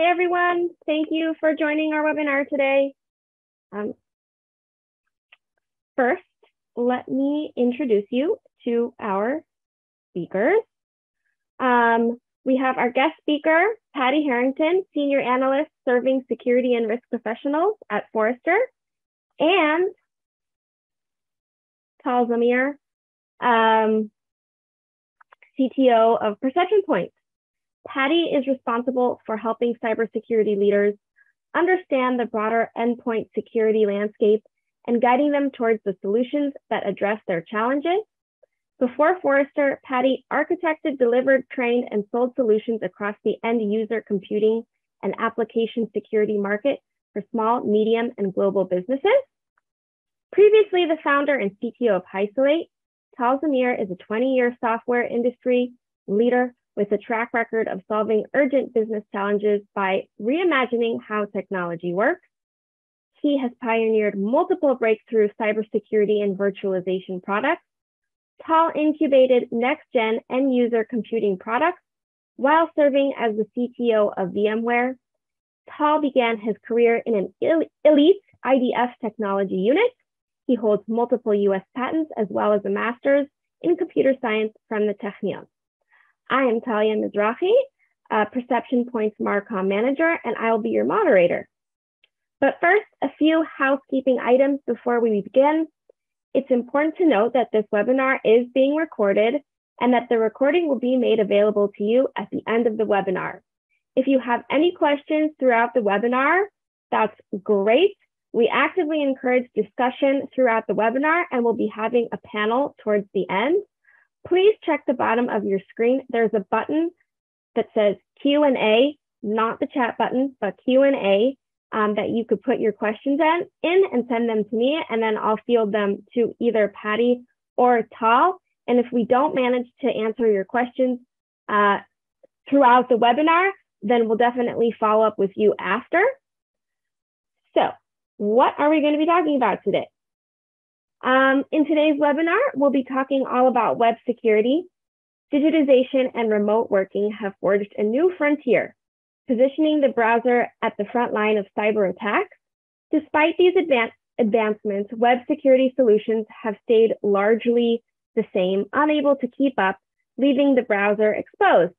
Hi, everyone. Thank you for joining our webinar today. First, let me introduce you to our speakers. We have our guest speaker, Patty Harrington, Senior Analyst serving security and risk professionals at Forrester, and Tal Zamir, CTO of Perception Point. Patty is responsible for helping cybersecurity leaders understand the broader endpoint security landscape and guiding them towards the solutions that address their challenges. Before Forrester, Patty architected, delivered, trained, and sold solutions across the end user computing and application security market for small, medium, and global businesses. Previously the founder and CTO of Isolate, Tal Zamir is a 20-year software industry leader with a track record of solving urgent business challenges by reimagining how technology works. He has pioneered multiple breakthrough cybersecurity and virtualization products. Tal incubated next-gen end-user computing products while serving as the CTO of VMware. Tal began his career in an elite IDF technology unit. He holds multiple US patents as well as a master's in computer science from the Technion. I am Talia Mizrahi, Perception Point's Marcom manager, and I will be your moderator. But first, a few housekeeping items before we begin. It's important to note that this webinar is being recorded and that the recording will be made available to you at the end of the webinar. If you have any questions throughout the webinar, that's great. We actively encourage discussion throughout the webinar and we'll be having a panel towards the end. Please check the bottom of your screen. There's a button that says Q&A, not the chat button, but Q&A that you could put your questions in and send them to me, and then I'll field them to either Patty or Tal. And if we don't manage to answer your questions throughout the webinar, then we'll definitely follow up with you after. So what are we going to be talking about today? In today's webinar, we'll be talking all about web security. Digitization and remote working have forged a new frontier, positioning the browser at the front line of cyber attacks. Despite these advancements, web security solutions have stayed largely the same, unable to keep up, leaving the browser exposed.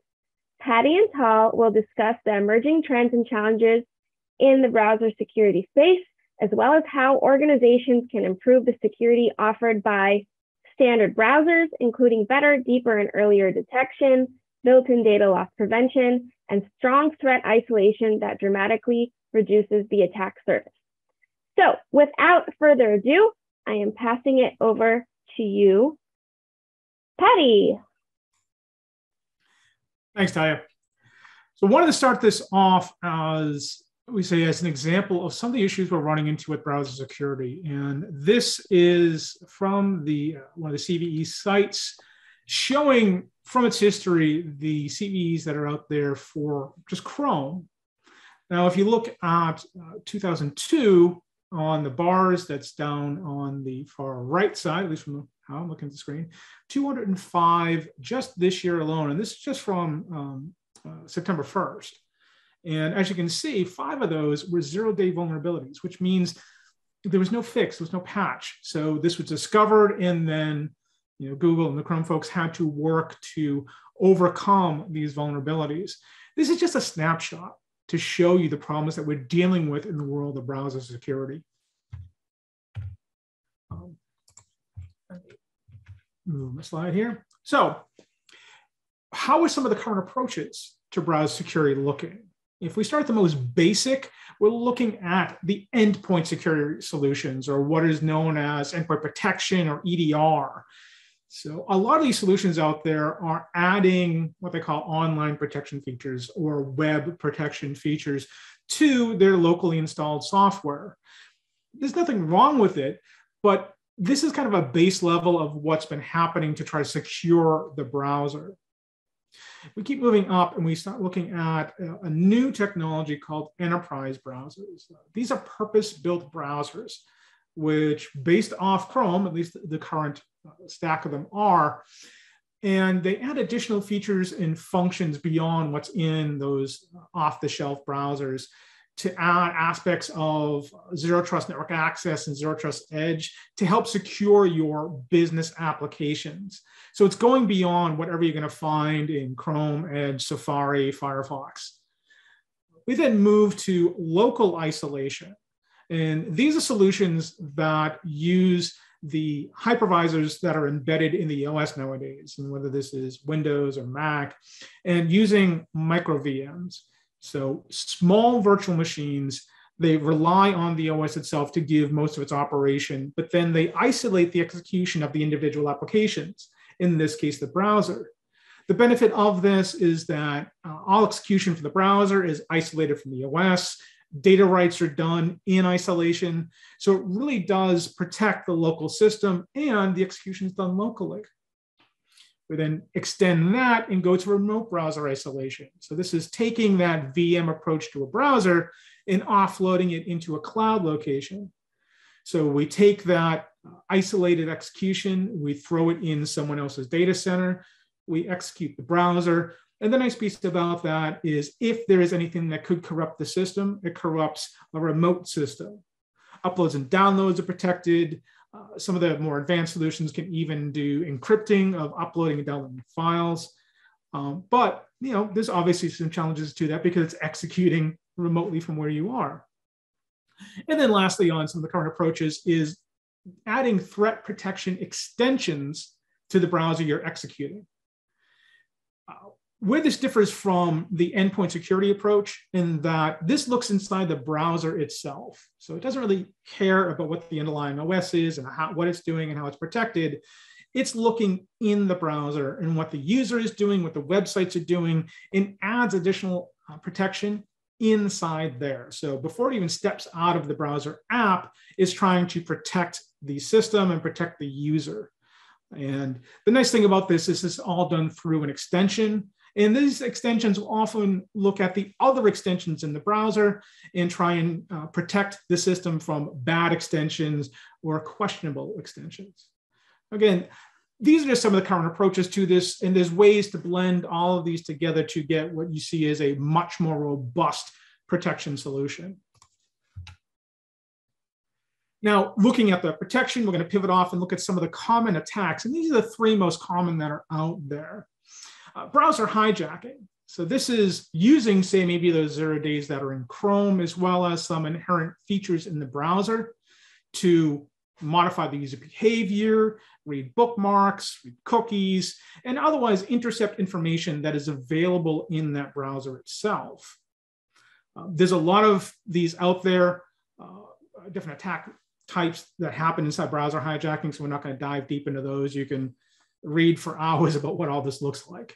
Patty and Tal will discuss the emerging trends and challenges in the browser security space, as well as how organizations can improve the security offered by standard browsers, including better, deeper, and earlier detection, built-in data loss prevention, and strong threat isolation that dramatically reduces the attack surface. So without further ado, I am passing it over to you, Patty. Thanks, Taya. So I wanted to start this off as we say as an example of some of the issues we're running into with browser security. And this is from one of the CVE sites showing from its history the CVEs that are out there for just Chrome. Now, if you look at 2002 on the bars, that's down on the far right side, at least from how I'm looking at the screen, 205 just this year alone. And this is just from September 1st. And as you can see, 5 of those were zero-day vulnerabilities, which means there was no fix, there was no patch. So this was discovered, and then Google and the Chrome folks had to work to overcome these vulnerabilities. This is just a snapshot to show you the problems that we're dealing with in the world of browser security. Move my slide here. So how are some of the current approaches to browser security looking? If we start at the most basic, we're looking at the endpoint security solutions, or what is known as endpoint protection or EDR. So a lot of these solutions out there are adding what they call online protection features or web protection features to their locally installed software. There's nothing wrong with it, but this is kind of a base level of what's been happening to try to secure the browser. We keep moving up and we start looking at a new technology called enterprise browsers. These are purpose-built browsers, which based off Chrome, at least the current stack of them are, And they add additional features and functions beyond what's in those off-the-shelf browsers to add aspects of zero trust network access and zero trust edge to help secure your business applications. So it's going beyond whatever you're going to find in Chrome, Edge, Safari, Firefox. We then move to local isolation. And these are solutions that use the hypervisors that are embedded in the OS nowadays, and whether this is Windows or Mac, and using micro VMs. So small virtual machines, they rely on the OS itself to give most of its operation, but then they isolate the execution of the individual applications, in this case, the browser. The benefit of this is that all execution for the browser is isolated from the OS. Data writes are done in isolation. So it really does protect the local system, and the execution is done locally. We then extend that and go to remote browser isolation. So this is taking that VM approach to a browser and offloading it into a cloud location. So we take that isolated execution, we throw it in someone else's data center, we execute the browser. And the nice piece about that is if there is anything that could corrupt the system, it corrupts a remote system. Uploads and downloads are protected. Some of the more advanced solutions can even do encrypting of uploading and downloading files. But there's obviously some challenges to that because it's executing remotely from where you are. And then lastly, on some of the current approaches is adding threat protection extensions to the browser you're executing. Where this differs from the endpoint security approach in that this looks inside the browser itself. So it doesn't really care about what the underlying OS is and what it's doing and how it's protected. It's looking in the browser and what the user is doing, what the websites are doing, and adds additional protection inside there. So before it even steps out of the browser app, it's trying to protect the system and protect the user. And the nice thing about this is it's all done through an extension. And these extensions will often look at the other extensions in the browser and try and protect the system from bad extensions or questionable extensions. Again, these are just some of the current approaches to this, and there's ways to blend all of these together to get what you see as a much more robust protection solution. Now, looking at the protection, we're going to pivot off and look at some of the common attacks. And these are the three most common that are out there. Browser hijacking. So this is using, say, maybe those 0 days that are in Chrome, as well as some inherent features in the browser to modify the user behavior, read bookmarks, read cookies, and otherwise intercept information that is available in that browser itself. There's a lot of these out there, different attack types that happen inside browser hijacking, so we're not going to dive deep into those. You can read for hours about what all this looks like.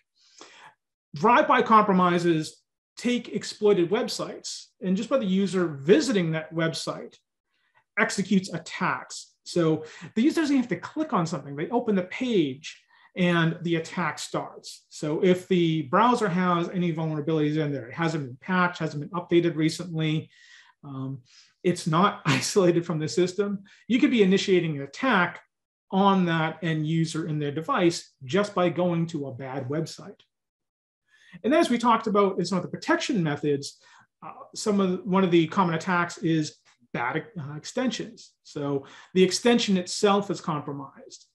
Drive-by compromises take exploited websites, and just by the user visiting that website, executes attacks. So the user doesn't have to click on something. They open the page and the attack starts. So if the browser has any vulnerabilities in there, it hasn't been patched, hasn't been updated recently, it's not isolated from the system, you could be initiating an attack on that end user in their device just by going to a bad website. And as we talked about in some of the protection methods, one of the common attacks is bad extensions. So the extension itself is compromised.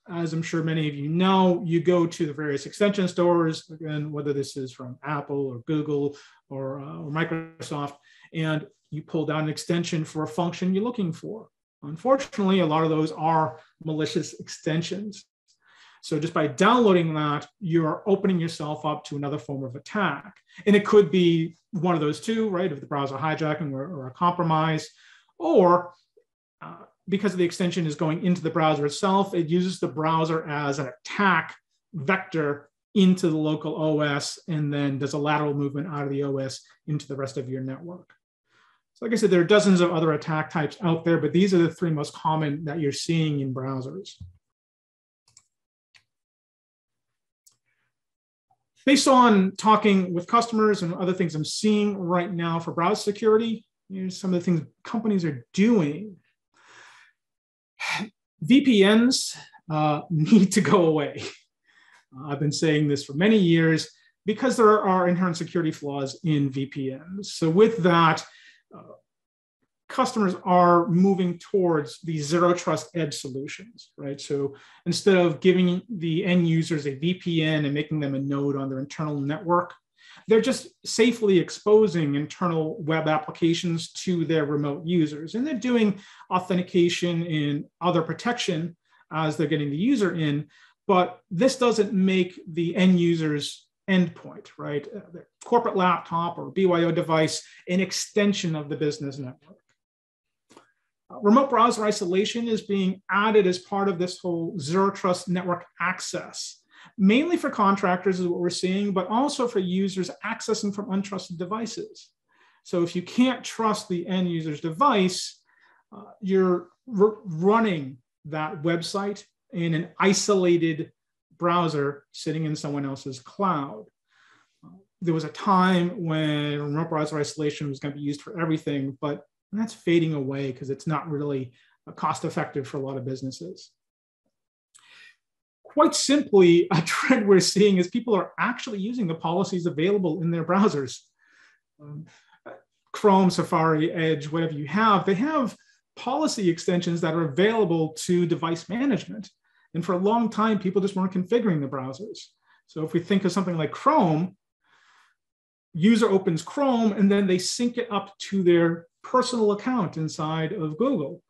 As I'm sure many of you know, you go to the various extension stores, again, whether this is from Apple or Google or Microsoft, and you pull down an extension for a function you're looking for. Unfortunately, a lot of those are malicious extensions. So just by downloading that, you're opening yourself up to another form of attack. And it could be one of those two, right? If the browser hijacking or a compromise, or because the extension is going into the browser itself, it uses the browser as an attack vector into the local OS and then does a lateral movement out of the OS into the rest of your network. So like I said, there are dozens of other attack types out there, but these are the three most common that you're seeing in browsers. Based on talking with customers and other things I'm seeing right now for browser security, here's some of the things companies are doing. VPNs need to go away. I've been saying this for many years because there are inherent security flaws in VPNs. So with that, customers are moving towards these zero trust edge solutions, right? So instead of giving the end users a VPN and making them a node on their internal network, they're just safely exposing internal web applications to their remote users. And they're doing authentication and other protection as they're getting the user in, but this doesn't make the end user's endpoint, right? The corporate laptop or BYO device an extension of the business network. Remote browser isolation is being added as part of this whole zero trust network access, mainly for contractors is what we're seeing, but also for users accessing from untrusted devices. So if you can't trust the end user's device, you're running that website in an isolated browser sitting in someone else's cloud. There was a time when remote browser isolation was going to be used for everything, but that's fading away because it's not really cost effective for a lot of businesses. Quite simply, a trend we're seeing is people are actually using the policies available in their browsers. Chrome, Safari, Edge, whatever you have, they have policy extensions that are available to device management. And for a long time, people just weren't configuring the browsers. So if we think of something like Chrome, user opens Chrome and then they sync it up to their personal account inside of Google.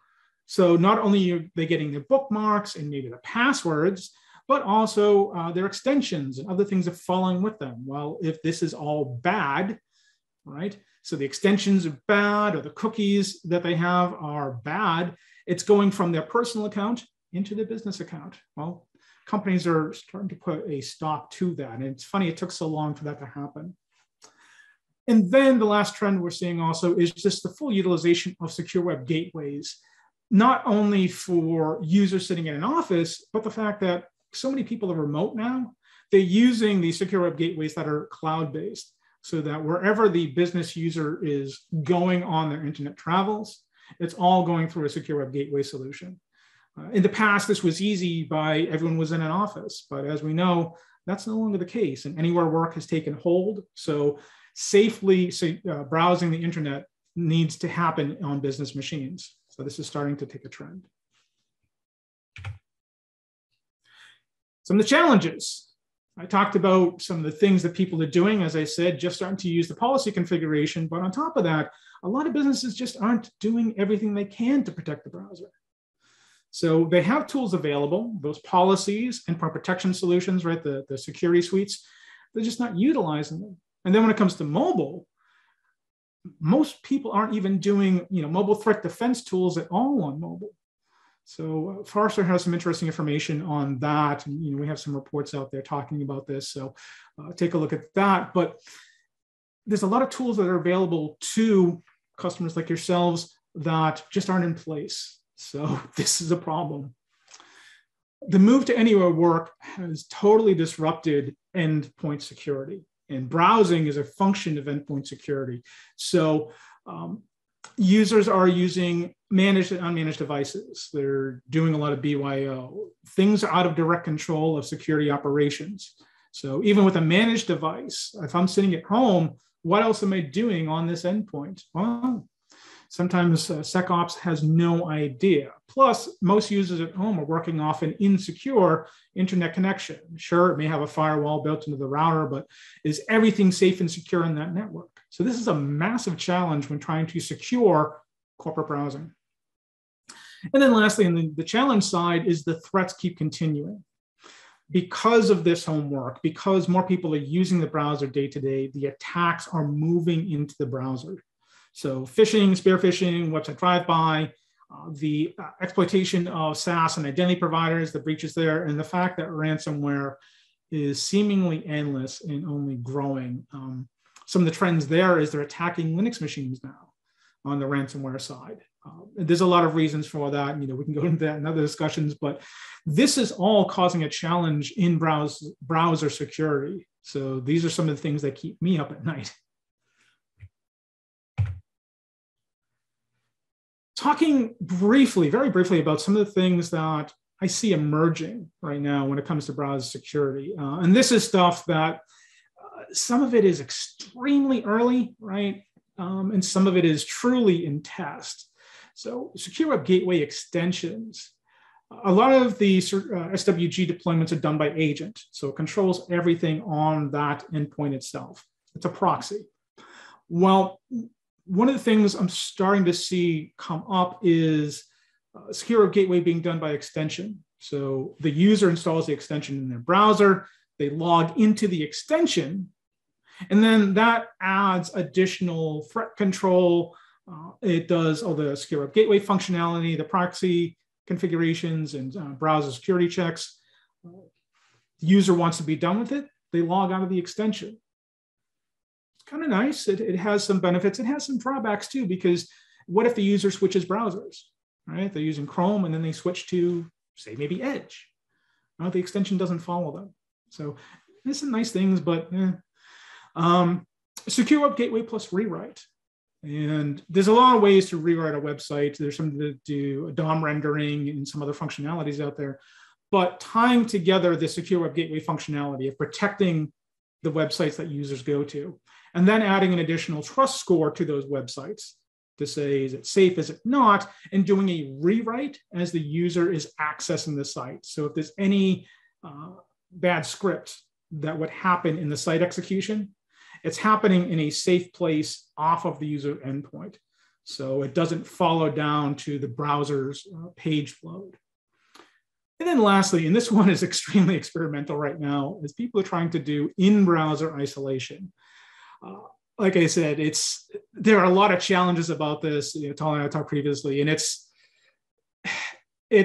So not only are they getting their bookmarks and maybe the passwords, but also their extensions and other things are following with them. Well, if this is all bad, right? So the extensions are bad or the cookies that they have are bad, it's going from their personal account into their business account. Well, companies are starting to put a stop to that. And it's funny, it took so long for that to happen. And then the last trend we're seeing also is just the full utilization of secure web gateways, not only for users sitting in an office, but the fact that so many people are remote now, they're using these secure web gateways that are cloud-based so that wherever the business user is going on their internet travels, it's all going through a secure web gateway solution. In the past, this was easy by everyone was in an office, but as we know, that's no longer the case. And anywhere work has taken hold. So safely browsing the internet needs to happen on business machines. So this is starting to take a trend. Some of the challenges. I talked about some of the things that people are doing, as I said, just starting to use the policy configuration. But on top of that, a lot of businesses just aren't doing everything they can to protect the browser. So they have tools available, those policies, endpoint protection solutions, right? The security suites, they're just not utilizing them. And then when it comes to mobile, most people aren't even doing mobile threat defense tools at all on mobile. So Forrester has some interesting information on that. And we have some reports out there talking about this. So take a look at that. But there's a lot of tools that are available to customers like yourselves that just aren't in place. So this is a problem. The move to anywhere work has totally disrupted endpoint security. And browsing is a function of endpoint security. So users are using managed and unmanaged devices. They're doing a lot of BYO. Things are out of direct control of security operations. So even with a managed device, if I'm sitting at home, what else am I doing on this endpoint? Well, sometimes SecOps has no idea. Plus, most users at home are working off an insecure internet connection. Sure, it may have a firewall built into the router, but is everything safe and secure in that network? So this is a massive challenge when trying to secure corporate browsing. And then lastly, on the challenge side is the threats keep continuing. Because of this homework, because more people are using the browser day to day, the attacks are moving into the browser. So phishing, spear phishing, website drive-by, the exploitation of SaaS and identity providers, the breaches there, and the fact that ransomware is seemingly endless and only growing. Some of the trends there is they're attacking Linux machines now on the ransomware side. There's a lot of reasons for that. We can go into that in other discussions, but this is all causing a challenge in browser security. So these are some of the things that keep me up at night. Talking briefly, very briefly, about some of the things that I see emerging right now when it comes to browser security. And this is stuff that some of it is extremely early, right? And some of it is truly in test. So secure web gateway extensions. A lot of the SWG deployments are done by agent. So it controls everything on that endpoint itself. It's a proxy. Well, one of the things I'm starting to see come up is secure web gateway being done by extension. So the user installs the extension in their browser, they log into the extension, and then that adds additional threat control. It does all the secure web gateway functionality, the proxy configurations, and browser security checks. The user wants to be done with it, they log out of the extension. It's kind of nice. It has some benefits. It has some drawbacks too, because what if the user switches browsers, right? They're using Chrome and then they switch to, say, maybe Edge. The extension doesn't follow them. So there's some nice things, but secure web gateway plus rewrite. And there's a lot of ways to rewrite a website. There's some to do a DOM rendering and some other functionalities out there. But tying together the secure web gateway functionality of protecting the websites that users go to, and then adding an additional trust score to those websites to say, is it safe, is it not, and doing a rewrite as the user is accessing the site. So if there's any bad script that would happen in the site execution, it's happening in a safe place off of the user endpoint. So it doesn't follow down to the browser's page load. And then lastly, and this one is extremely experimental right now, is people are trying to do in-browser isolation. Like I said, there are a lot of challenges about this. Tal and I talked previously, and it's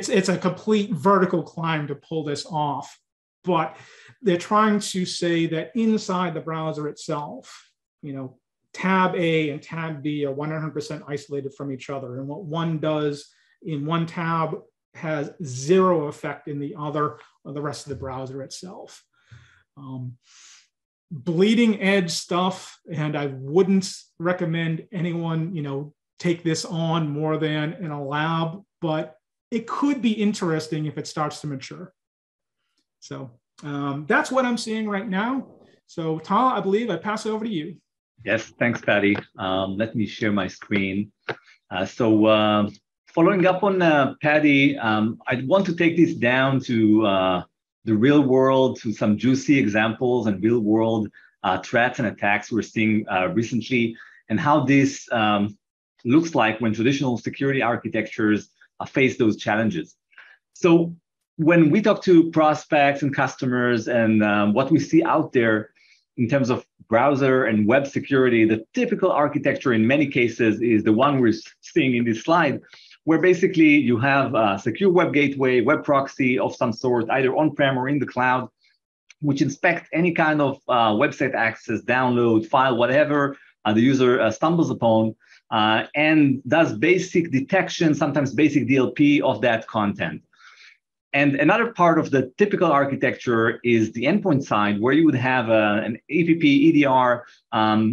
a complete vertical climb to pull this off. But they're trying to say that inside the browser itself, tab A and tab B are 100% isolated from each other. And what one does in one tab has zero effect in the other or the rest of the browser itself. Bleeding edge stuff, and I wouldn't recommend anyone, take this on more than in a lab, but it could be interesting if it starts to mature. So that's what I'm seeing right now. So Tal, I believe I pass it over to you. Yes, thanks, Patty. Let me share my screen. Following up on Patty, I want to take this down to the real world, to some juicy examples and real world threats and attacks we're seeing recently, and how this looks like when traditional security architectures face those challenges. So when we talk to prospects and customers and what we see out there in terms of browser and web security, the typical architecture in many cases is the one we're seeing in this slide, where basically you have a secure web gateway, web proxy of some sort, either on-prem or in the cloud, which inspects any kind of website access, download, file, whatever the user stumbles upon, and does basic detection, sometimes basic DLP of that content. And another part of the typical architecture is the endpoint side, where you would have an APP EDR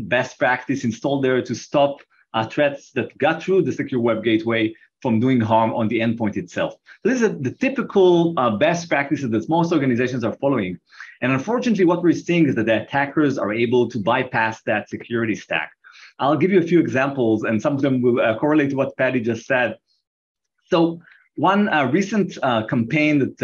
best practice installed there to stop threats that got through the secure web gateway from doing harm on the endpoint itself. So this is the typical best practices that most organizations are following. And unfortunately, what we're seeing is that the attackers are able to bypass that security stack. I'll give you a few examples, and some of them will correlate to what Patty just said. So one recent campaign that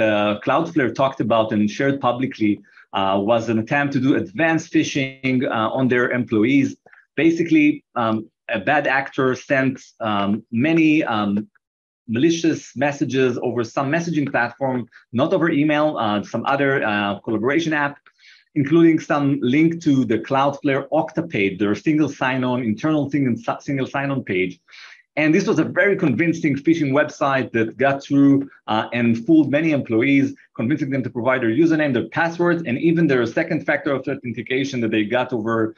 Cloudflare talked about and shared publicly was an attempt to do advanced phishing on their employees. Basically, a bad actor sent many malicious messages over some messaging platform, not over email, some other collaboration app, including some link to the Cloudflare Okta page, their single sign-on, internal single sign-on page. And this was a very convincing phishing website that got through and fooled many employees, convincing them to provide their username, their passwords, and even their second factor of authentication that they got over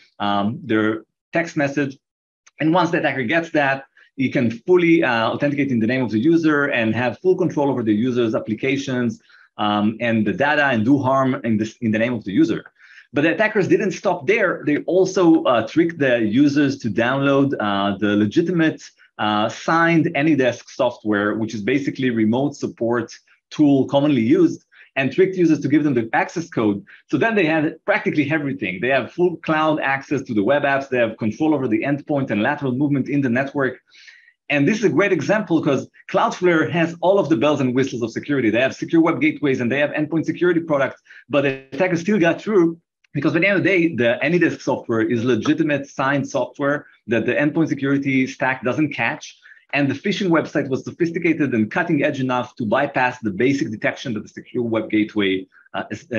their text message. And once the attacker gets that, he can fully authenticate in the name of the user and have full control over the user's applications and the data and do harm in the name of the user. But the attackers didn't stop there. They also tricked the users to download the legitimate signed AnyDesk software, which is basically remote support tool commonly used, and tricked users to give them the access code. So then they had practically everything. They have full cloud access to the web apps. They have control over the endpoint and lateral movement in the network. And this is a great example because Cloudflare has all of the bells and whistles of security. They have secure web gateways and they have endpoint security products, but the attackers still got through because by the end of the day, the AnyDesk software is legitimate signed software that the endpoint security stack doesn't catch. And the phishing website was sophisticated and cutting edge enough to bypass the basic detection that the secure web gateway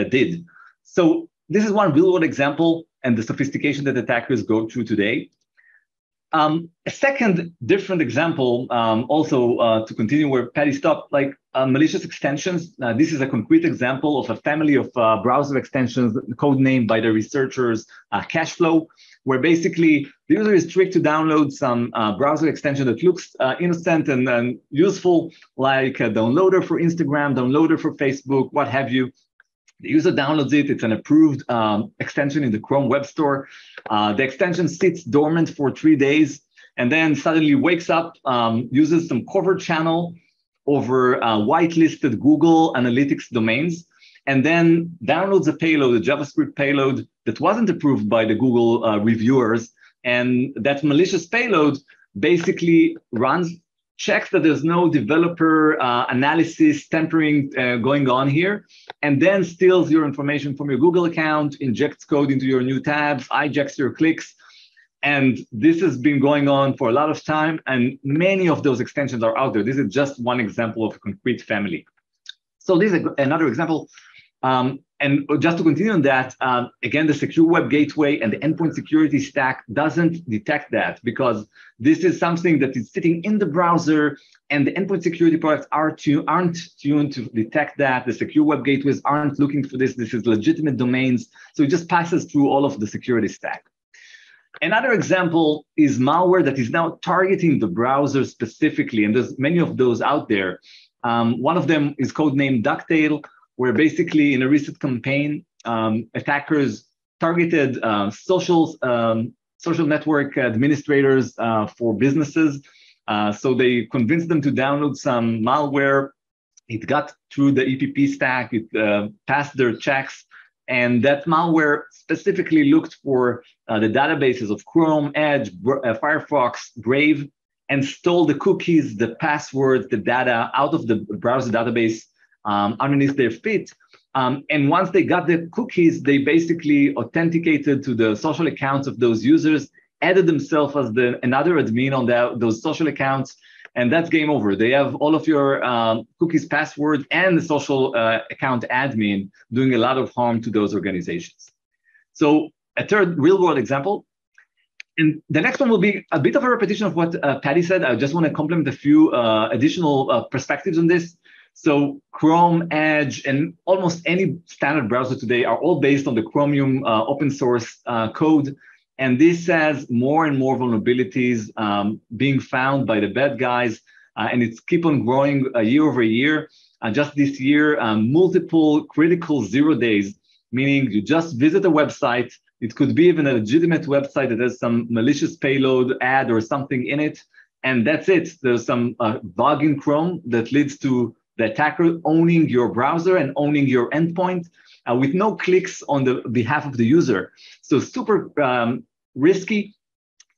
did. So this is one real world example and the sophistication that attackers go through today. A second different example, also to continue where Patty stopped, like malicious extensions. This is a concrete example of a family of browser extensions, codenamed by the researchers CacheFlow, where basically the user is tricked to download some browser extension that looks innocent and useful, like a downloader for Instagram, downloader for Facebook, what have you. The user downloads it. It's an approved extension in the Chrome Web Store. The extension sits dormant for 3 days and then suddenly wakes up, uses some covert channel over whitelisted Google Analytics domains, and then downloads a payload, a JavaScript payload that wasn't approved by the Google reviewers. And that malicious payload basically checks that there's no developer analysis tampering going on here, and then steals your information from your Google account, injects code into your new tabs, hijacks your clicks. And this has been going on for a lot of time, and many of those extensions are out there. This is just one example of a concrete family. So this is another example. And just to continue on that, again, the secure web gateway and the endpoint security stack doesn't detect that because this is something that is sitting in the browser and the endpoint security products aren't tuned to detect that. The secure web gateways aren't looking for this. This is legitimate domains. So it just passes through all of the security stack. Another example is malware that is now targeting the browser specifically, and there's many of those out there. One of them is codenamed Ducktail, where basically in a recent campaign, attackers targeted social network administrators for businesses. So they convinced them to download some malware. It got through the EPP stack, it passed their checks, and that malware specifically looked for the databases of Chrome, Edge, Firefox, Brave, and stole the cookies, the passwords, the data out of the browser database underneath their feet. And once they got the cookies, they basically authenticated to the social accounts of those users, added themselves as another admin on those social accounts, and that's game over. They have all of your cookies, passwords, and the social account admin doing a lot of harm to those organizations. So a third real-world example. And the next one will be a bit of a repetition of what Patty said. I just want to complement a few additional perspectives on this. So Chrome, Edge, and almost any standard browser today are all based on the Chromium open source code. And this has more and more vulnerabilities being found by the bad guys. And it's keep on growing year over year. Just this year, multiple critical 0 days, meaning you just visit a website. It could be even a legitimate website that has some malicious payload ad or something in it. And that's it. There's some bug in Chrome that leads to the attacker owning your browser and owning your endpoint with no clicks on the behalf of the user. So super risky.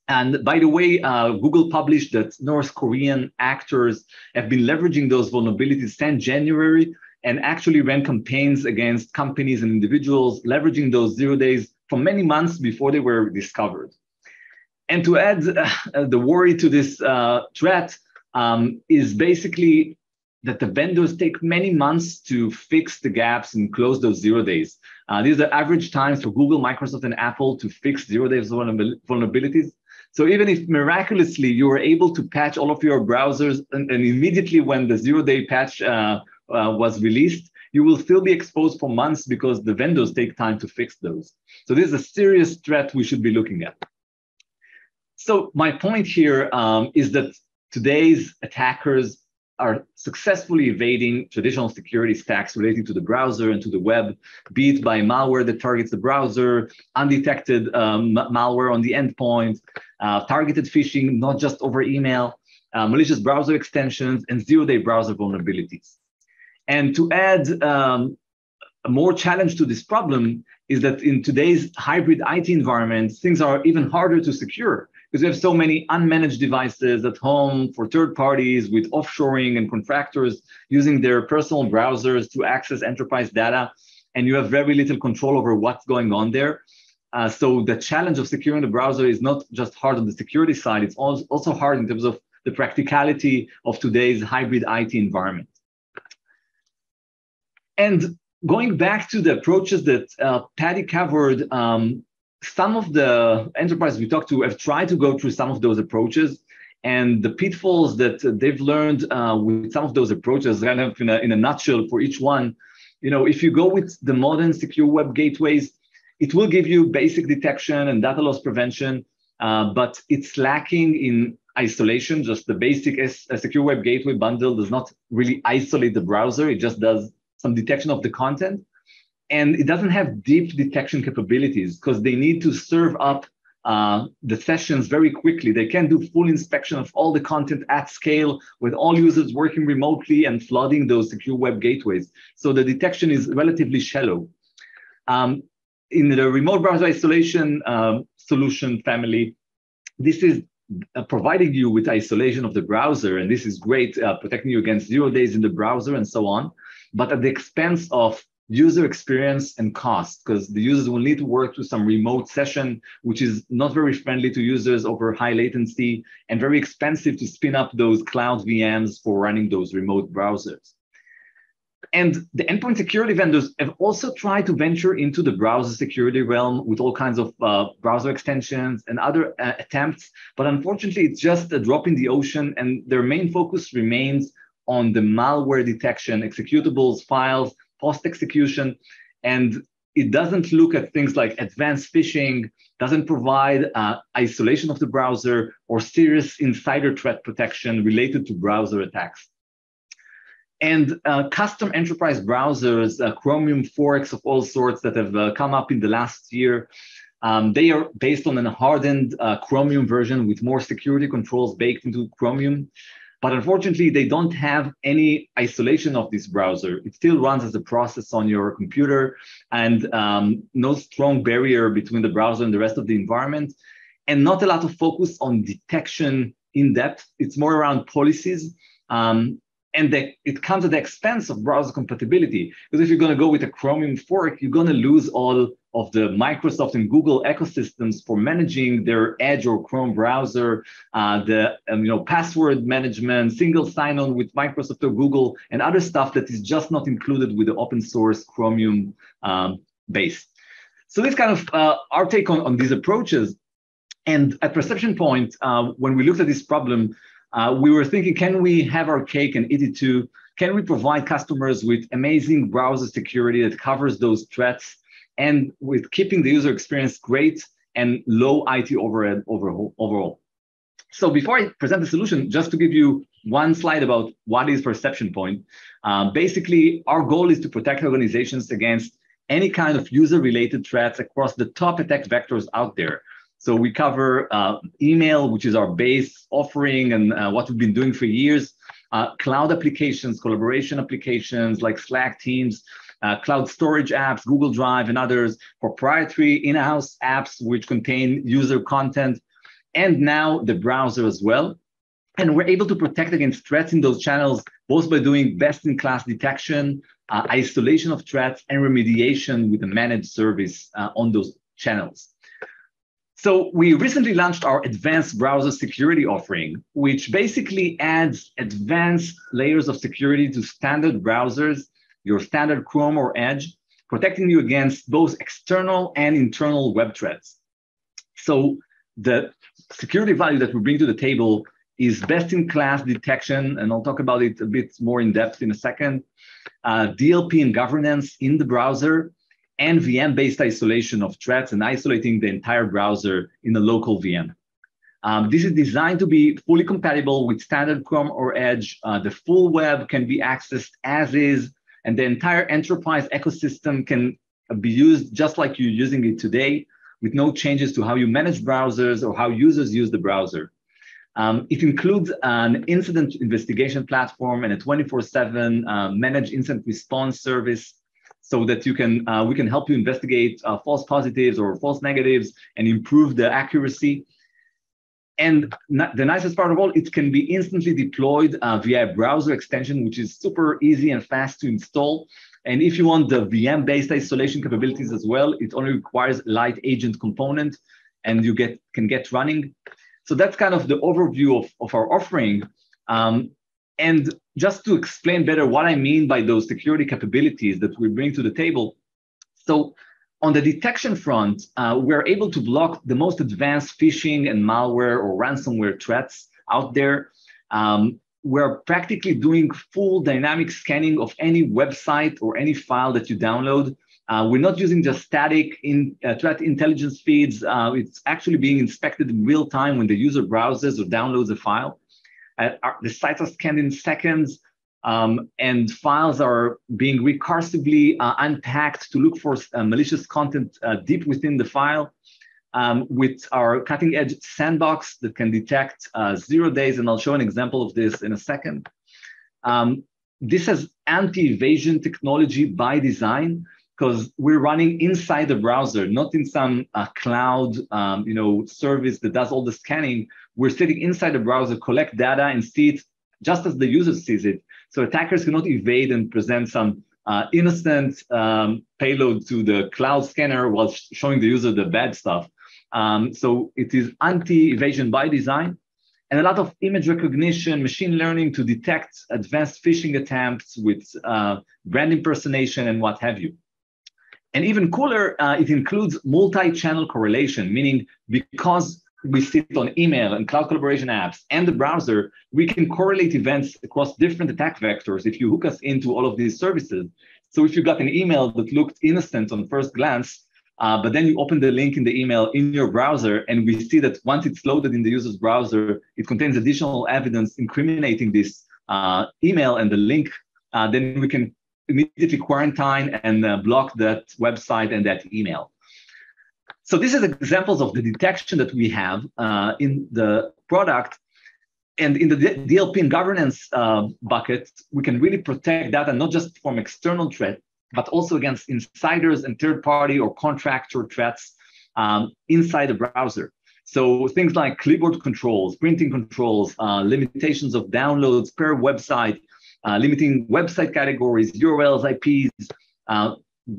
And by the way, Google published that North Korean actors have been leveraging those vulnerabilities since January and actually ran campaigns against companies and individuals, leveraging those 0 days for many months before they were discovered. And to add the worry to this threat is basically that the vendors take many months to fix the gaps and close those 0 days. These are average times for Google, Microsoft, and Apple to fix 0 days vulnerabilities. So even if miraculously you were able to patch all of your browsers and immediately when the 0 day patch was released, you will still be exposed for months because the vendors take time to fix those. So this is a serious threat we should be looking at. So my point here is that today's attackers are successfully evading traditional security stacks relating to the browser and to the web, be it by malware that targets the browser, undetected malware on the endpoint, targeted phishing, not just over email, malicious browser extensions, and 0 day browser vulnerabilities. And to add a more challenge to this problem is that in today's hybrid IT environment, things are even harder to secure because we have so many unmanaged devices at home for third parties with offshoring and contractors using their personal browsers to access enterprise data. And you have very little control over what's going on there. So the challenge of securing the browser is not just hard on the security side, it's also hard in terms of the practicality of today's hybrid IT environment. And going back to the approaches that Patty covered, some of the enterprises we talked to have tried to go through some of those approaches, and the pitfalls that they've learned with some of those approaches, kind of in a nutshell for each one. If you go with the modern secure web gateways, it will give you basic detection and data loss prevention, but it's lacking in isolation. Just the basic secure web gateway bundle does not really isolate the browser. It just does some detection of the content. And it doesn't have deep detection capabilities because they need to serve up the sessions very quickly. They can't do full inspection of all the content at scale with all users working remotely and flooding those secure web gateways. So the detection is relatively shallow. In the remote browser isolation solution family, this is providing you with isolation of the browser. And this is great, protecting you against 0 days in the browser and so on, but at the expense of user experience and cost, because the users will need to work through some remote session, which is not very friendly to users over high latency and very expensive to spin up those cloud VMs for running those remote browsers. And the endpoint security vendors have also tried to venture into the browser security realm with all kinds of browser extensions and other attempts. But unfortunately, it's just a drop in the ocean, and their main focus remains on the malware detection, executables, files, post-execution, and it doesn't look at things like advanced phishing, doesn't provide isolation of the browser or serious insider threat protection related to browser attacks. And custom enterprise browsers, Chromium forks of all sorts that have come up in the last year, they are based on a hardened Chromium version with more security controls baked into Chromium. But unfortunately, they don't have any isolation of this browser. It still runs as a process on your computer, and no strong barrier between the browser and the rest of the environment, and not a lot of focus on detection in depth. It's more around policies. And it comes at the expense of browser compatibility. Because if you're going to go with a Chromium fork, you're going to lose all of the Microsoft and Google ecosystems for managing their Edge or Chrome browser, the password management, single sign-on with Microsoft or Google, and other stuff that is just not included with the open source Chromium base. So this kind of our take on these approaches. And at Perception Point, when we looked at this problem, we were thinking, can we have our cake and eat it too? Can we provide customers with amazing browser security that covers those threats and with keeping the user experience great and low IT overhead overall? So before I present the solution, just to give you one slide about what is Perception Point. Basically, our goal is to protect organizations against any kind of user-related threats across the top attack vectors out there. So we cover email, which is our base offering and what we've been doing for years, cloud applications, collaboration applications like Slack, Teams, cloud storage apps, Google Drive, and others, proprietary in-house apps which contain user content, and now the browser as well. And we're able to protect against threats in those channels, both by doing best-in-class detection, isolation of threats, and remediation with a managed service on those channels. So we recently launched our advanced browser security offering, which basically adds advanced layers of security to standard browsers, your standard Chrome or Edge, protecting you against both external and internal web threats. So the security value that we bring to the table is best-in-class detection, and I'll talk about it a bit more in depth in a second, DLP and governance in the browser, and VM-based isolation of threats and isolating the entire browser in a local VM. This is designed to be fully compatible with standard Chrome or Edge. The full web can be accessed as is, and the entire enterprise ecosystem can be used just like you're using it today, with no changes to how you manage browsers or how users use the browser. It includes an incident investigation platform and a 24/7 managed incident response service, so that we can help you investigate false positives or false negatives and improve the accuracy. And the nicest part of all, it can be instantly deployed via a browser extension, which is super easy and fast to install. And if you want the VM-based isolation capabilities as well, it only requires light agent component, and you can get running. So that's kind of the overview of our offering. And just to explain better what I mean by those security capabilities that we bring to the table. So on the detection front, we're able to block the most advanced phishing and malware or ransomware threats out there. We're practically doing full dynamic scanning of any website or any file that you download. We're not using just static threat intelligence feeds. It's actually being inspected in real time when the user browses or downloads a file. The sites are scanned in seconds, and files are being recursively unpacked to look for malicious content deep within the file, with our cutting-edge sandbox that can detect 0 days, and I'll show an example of this in a second. This has anti-evasion technology by design, because we're running inside the browser, not in some cloud service that does all the scanning. We're sitting inside the browser, collect data, and see it just as the user sees it. So attackers cannot evade and present some innocent payload to the cloud scanner while showing the user the bad stuff. So it is anti-evasion by design, and a lot of image recognition, machine learning to detect advanced phishing attempts with brand impersonation and what have you. And even cooler, it includes multi-channel correlation, meaning because we sit on email and cloud collaboration apps and the browser, we can correlate events across different attack vectors if you hook us into all of these services. So if you got an email that looked innocent on first glance, but then you open the link in the email in your browser, and we see that once it's loaded in the user's browser, it contains additional evidence incriminating this email and the link, then we can immediately quarantine and block that website and that email. So this is examples of the detection that we have in the product. And in the DLP and governance bucket, we can really protect data not just from external threat, but also against insiders and third-party or contractor threats inside the browser. So things like clipboard controls, printing controls, limitations of downloads per website, limiting website categories, URLs, IPs,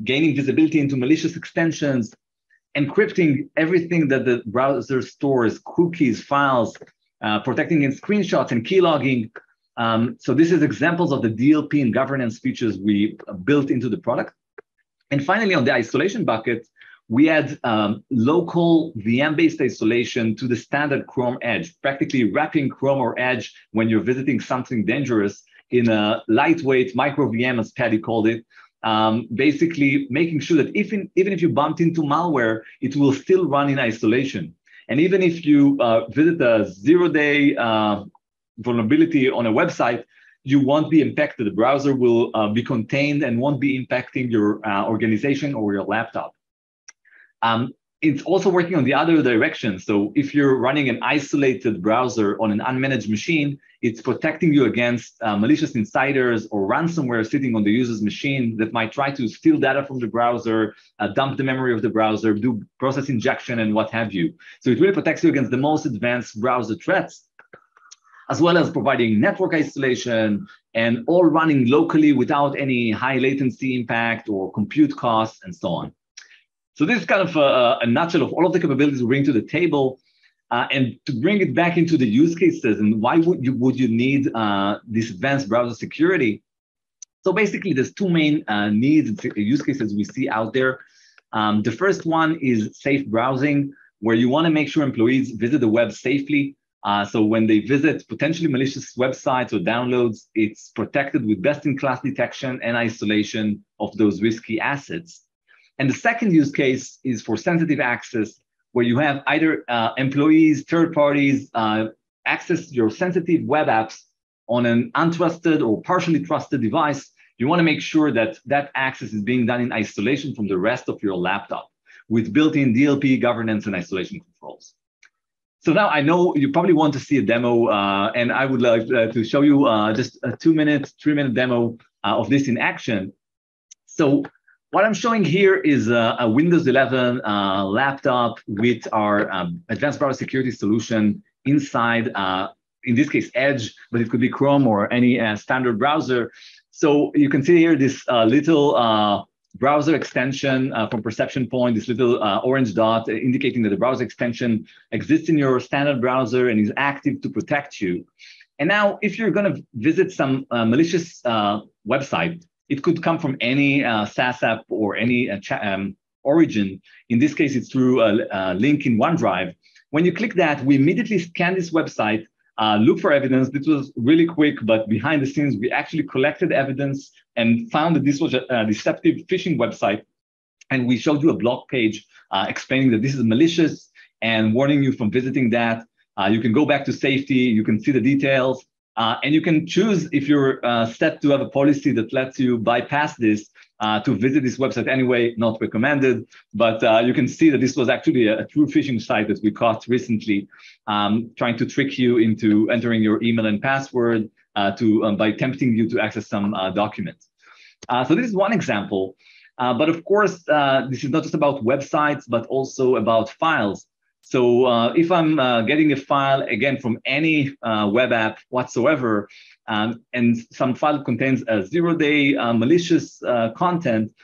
gaining visibility into malicious extensions, encrypting everything that the browser stores, cookies, files, protecting against screenshots and keylogging. So this is examples of the DLP and governance features we built into the product. And finally, on the isolation bucket, we add local VM-based isolation to the standard Chrome Edge, practically wrapping Chrome or Edge when you're visiting something dangerous in a lightweight micro VM, as Patty called it, basically making sure that even if you bumped into malware, it will still run in isolation. And even if you visit a 0-day vulnerability on a website, you won't be impacted. The browser will be contained and won't be impacting your organization or your laptop. It's also working on the other direction. So if you're running an isolated browser on an unmanaged machine, it's protecting you against malicious insiders or ransomware sitting on the user's machine that might try to steal data from the browser, dump the memory of the browser, do process injection and what have you. So it really protects you against the most advanced browser threats, as well as providing network isolation and all running locally without any high latency impact or compute costs and so on. So this is kind of a nutshell of all of the capabilities we bring to the table. And to bring it back into the use cases and why would you need this advanced browser security? So basically, there's two main needs and use cases we see out there. The first one is safe browsing, where you want to make sure employees visit the web safely. So when they visit potentially malicious websites or downloads, it's protected with best-in-class detection and isolation of those risky assets. And the second use case is for sensitive access, where you have either employees, third parties access your sensitive web apps on an untrusted or partially trusted device. You want to make sure that that access is being done in isolation from the rest of your laptop with built-in DLP governance and isolation controls. So now I know you probably want to see a demo, and I would like to show you just a 2-minute, 3-minute demo of this in action. So what I'm showing here is a Windows 11 laptop with our advanced browser security solution inside, in this case, Edge, but it could be Chrome or any standard browser. So you can see here this little browser extension from Perception Point, this little orange dot indicating that the browser extension exists in your standard browser and is active to protect you. And now, if you're going to visit some malicious website, it could come from any SaaS app or any origin. In this case, it's through a link in OneDrive. When you click that, we immediately scan this website, look for evidence. This was really quick, but behind the scenes, we actually collected evidence and found that this was a deceptive phishing website. And we showed you a blog page explaining that this is malicious and warning you from visiting that. You can go back to safety. You can see the details. And you can choose if you're set to have a policy that lets you bypass this to visit this website anyway, not recommended. But you can see that this was actually a true phishing site that we caught recently, trying to trick you into entering your email and password by tempting you to access some documents. So this is one example. But of course, this is not just about websites, but also about files. So if I'm getting a file, again, from any web app whatsoever, and some file contains a 0-day malicious content,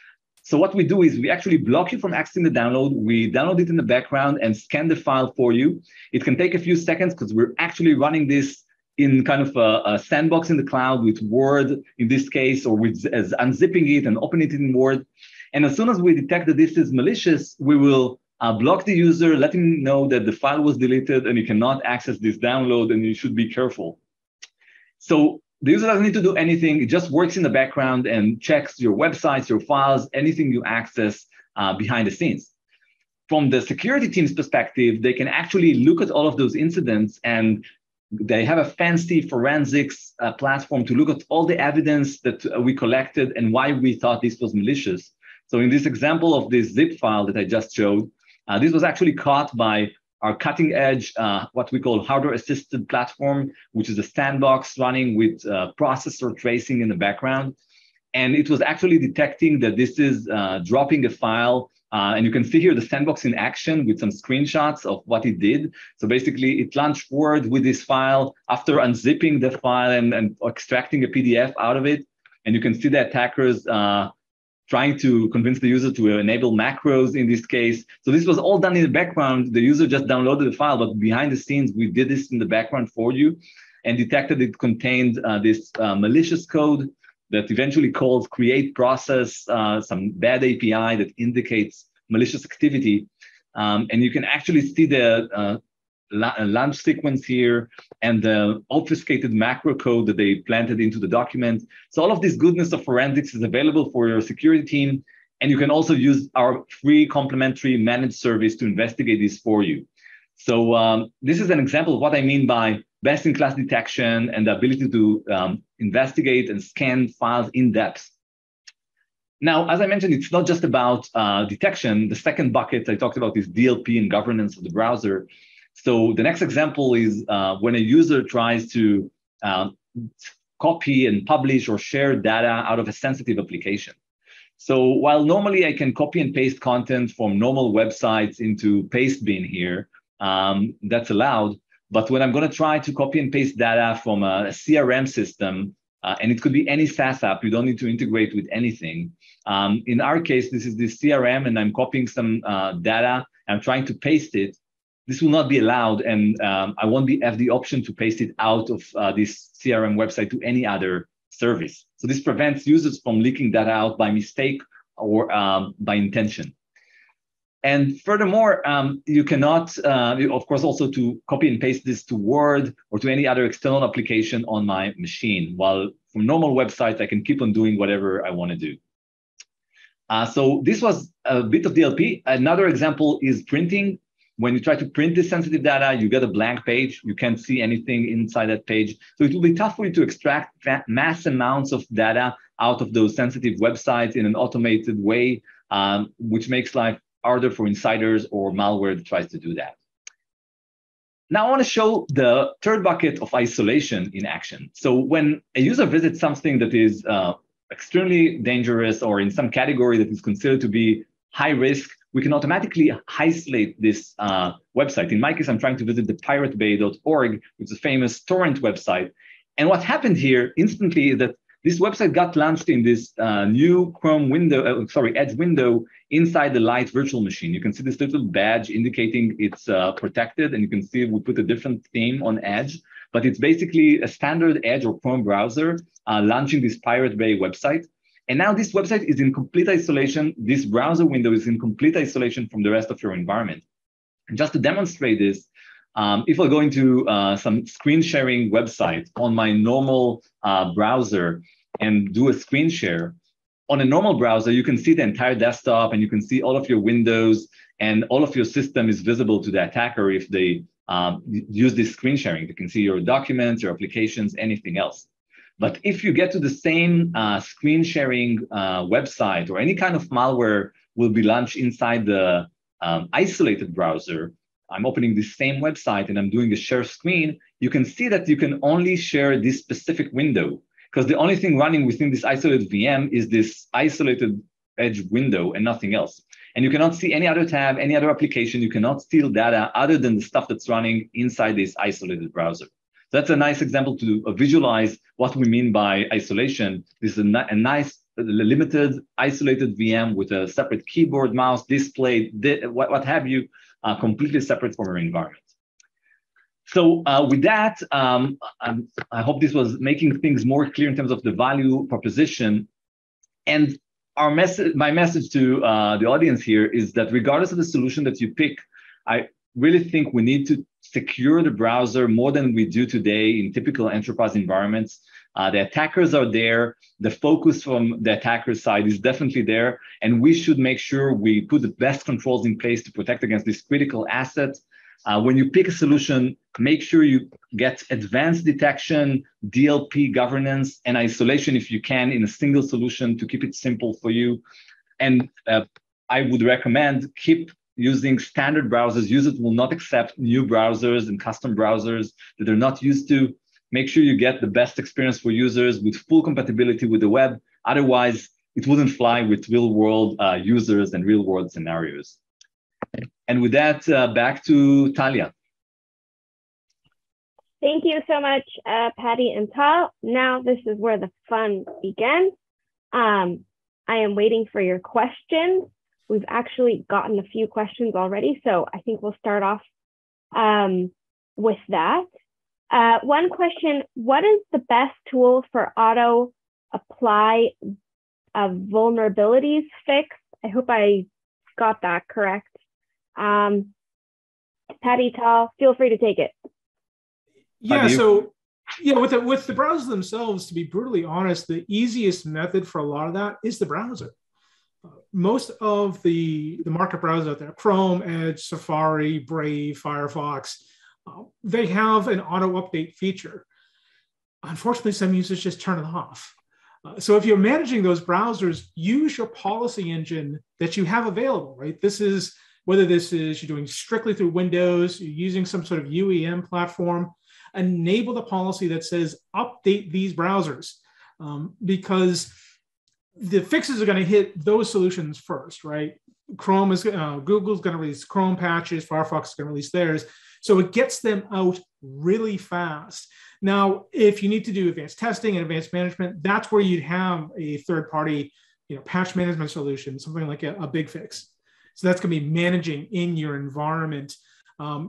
so what we do is we actually block you from accessing the download. We download it in the background and scan the file for you. It can take a few seconds because we're actually running this in kind of a sandbox in the cloud with Word, in this case, or with unzipping it and opening it in Word. And as soon as we detect that this is malicious, we will block the user, let him know that the file was deleted and you cannot access this download and you should be careful. So the user doesn't need to do anything. It just works in the background and checks your websites, your files, anything you access behind the scenes. From the security team's perspective, they can actually look at all of those incidents, and they have a fancy forensics platform to look at all the evidence that we collected and why we thought this was malicious. So in this example of this zip file that I just showed, this was actually caught by our cutting edge, what we call hardware assisted platform, which is a sandbox running with processor tracing in the background. And it was actually detecting that this is dropping a file. And you can see here the sandbox in action with some screenshots of what it did. So basically, it launched Word with this file after unzipping the file and extracting a PDF out of it. And you can see the attackers trying to convince the user to enable macros in this case. So this was all done in the background. The user just downloaded the file, but behind the scenes, we did this in the background for you and detected it contained this malicious code that eventually calls create process, some bad API that indicates malicious activity. And you can actually see the launch sequence here and the obfuscated macro code that they planted into the document. So all of this goodness of forensics is available for your security team. And you can also use our free complimentary managed service to investigate this for you. So this is an example of what I mean by best-in-class detection and the ability to investigate and scan files in depth. Now, as I mentioned, it's not just about detection. The second bucket I talked about is DLP and governance of the browser. So the next example is when a user tries to copy and publish or share data out of a sensitive application. So while normally I can copy and paste content from normal websites into Pastebin here, that's allowed. But when I'm going to try to copy and paste data from a CRM system, and it could be any SaaS app, you don't need to integrate with anything. In our case, this is the CRM, and I'm copying some data. I'm trying to paste it. This will not be allowed, and I won't have the option to paste it out of this CRM website to any other service. So this prevents users from leaking data out by mistake or by intention. And furthermore, you cannot, of course, also to copy and paste this to Word or to any other external application on my machine. While from normal websites, I can keep on doing whatever I want to do. So this was a bit of DLP. Another example is printing. When you try to print this sensitive data, you get a blank page. You can't see anything inside that page. So it will be tough for you to extract mass amounts of data out of those sensitive websites in an automated way, which makes life harder for insiders or malware that tries to do that. Now I want to show the third bucket of isolation in action. So when a user visits something that is extremely dangerous or in some category that is considered to be high risk, we can automatically isolate this website. In my case, I'm trying to visit the piratebay.org, which is a famous torrent website. And what happened here instantly is that this website got launched in this new Chrome window, Edge window inside the light virtual machine. You can see this little badge indicating it's protected, and you can see we put a different theme on Edge, but it's basically a standard Edge or Chrome browser launching this Pirate Bay website. And now this website is in complete isolation. This browser window is in complete isolation from the rest of your environment. And just to demonstrate this, if I go into some screen sharing website on my normal browser and do a screen share, on a normal browser, you can see the entire desktop and you can see all of your windows and all of your system is visible to the attacker if they use this screen sharing. You can see your documents, your applications, anything else. But if you get to the same screen sharing website or any kind of malware will be launched inside the isolated browser, I'm opening the same website and I'm doing a share screen, you can see that you can only share this specific window because the only thing running within this isolated VM is this isolated Edge window and nothing else. And you cannot see any other tab, any other application. You cannot steal data other than the stuff that's running inside this isolated browser. So that's a nice example to visualize what we mean by isolation. This is a nice limited isolated VM with a separate keyboard, mouse, display, what have you, completely separate from your environment. So with that, I hope this was making things more clear in terms of the value proposition. And my message to the audience here is that regardless of the solution that you pick, I really think we need to secure the browser more than we do today in typical enterprise environments. The attackers are there. The focus from the attacker side is definitely there. And we should make sure we put the best controls in place to protect against this critical asset. When you pick a solution, make sure you get advanced detection, DLP governance, and isolation if you can in a single solution to keep it simple for you. And I would recommend keep using standard browsers. Users will not accept new browsers and custom browsers that they're not used to. Make sure you get the best experience for users with full compatibility with the web. Otherwise, it wouldn't fly with real-world users and real-world scenarios. And with that, back to Talia. Thank you so much, Patty and Tal. Now this is where the fun begins. I am waiting for your questions. We've actually gotten a few questions already, so I think we'll start off with that. One question, what is the best tool for auto apply a vulnerabilities fix? I hope I got that correct. Patty, Tal, feel free to take it. Yeah, so yeah, with the browsers themselves, to be brutally honest, the easiest method for a lot of that is the browser. Most of the market browsers out there, Chrome, Edge, Safari, Brave, Firefox, they have an auto update feature. Unfortunately, some users just turn it off. So if you're managing those browsers, use your policy engine that you have available, right? Whether this is you're doing strictly through Windows, you're using some sort of UEM platform, enable the policy that says update these browsers because the fixes are going to hit those solutions first, right? Google's going to release Chrome patches, Firefox is going to release theirs. So it gets them out really fast. Now, if you need to do advanced testing and advanced management, that's where you'd have a third-party, patch management solution, something like a Big Fix. So that's going to be managing in your environment.